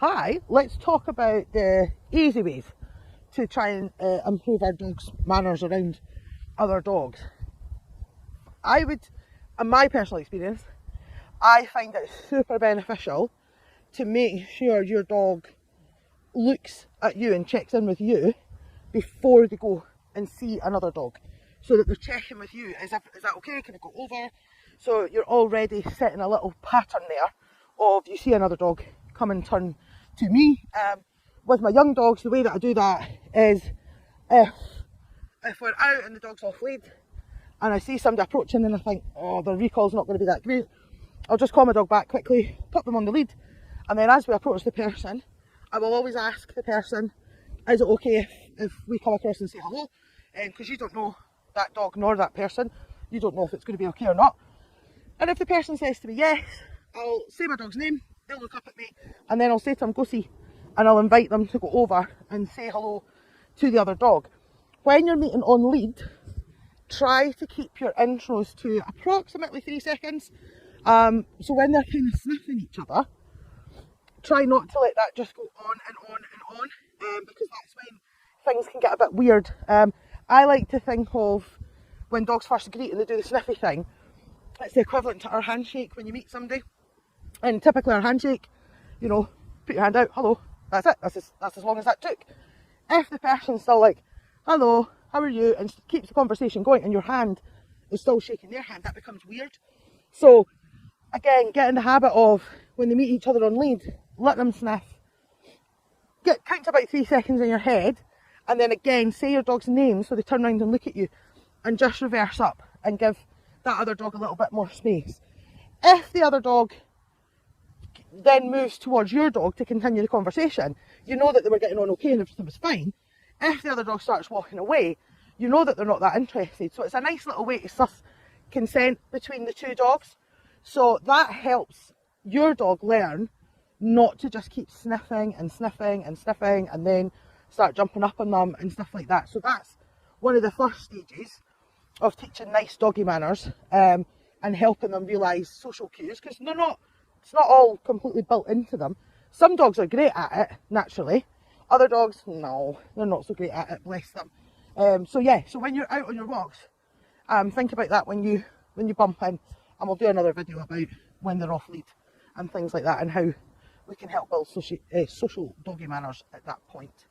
Hi, let's talk about the easy ways to try and improve our dogs' manners around other dogs. I would, in my personal experience, I find it super beneficial to make sure your dog looks at you and checks in with you before they go and see another dog, so that they're checking with you. Is that okay? Can I go over? So you're already setting a little pattern there of you see another dog, come and turn to me. With my young dogs, the way that I do that is if we're out and the dog's off lead and I see somebody approaching and I think, oh, their recall's not going to be that great, I'll just call my dog back quickly, put them on the lead, and then as we approach the person, I will always ask the person, is it okay if we come across and say hello? Because you don't know that dog nor that person. You don't know if it's going to be okay or not. And if the person says to me yes, I'll say my dog's name, they'll look up at me, and then I'll say to them, go see, and I'll invite them to go over and say hello to the other dog. When you're meeting on lead, try to keep your intros to approximately 3 seconds. So when they're kind of sniffing each other, try not to let that just go on and on and on, because that's when things can get a bit weird. I like to think of when dogs first greet and they do the sniffy thing, it's the equivalent to our handshake when you meet somebody. And typically our handshake, you know, put your hand out, hello, that's it, that's as long as that took. If the person's still like, hello, how are you, and keeps the conversation going and your hand is still shaking their hand, that becomes weird. So again, get in the habit of when they meet each other on lead, let them sniff, count to about 3 seconds in your head, and then again say your dog's name so they turn around and look at you, and just reverse up and give that other dog a little bit more space. If the other dog then moves towards your dog to continue the conversation, you know that they were getting on okay and everything was fine. If the other dog starts walking away, you know that they're not that interested. So it's a nice little way to suss consent between the two dogs. So that helps your dog learn not to just keep sniffing and sniffing and sniffing and then start jumping up on them and stuff like that. So that's one of the first stages of teaching nice doggy manners, and helping them realise social cues, because it's not all completely built into them. Some dogs are great at it naturally, other dogs, no, they're not so great at it, bless them. So when you're out on your walks, think about that when you bump in, and we'll do another video about when they're off lead and things like that, and how we can help build social doggy manners at that point.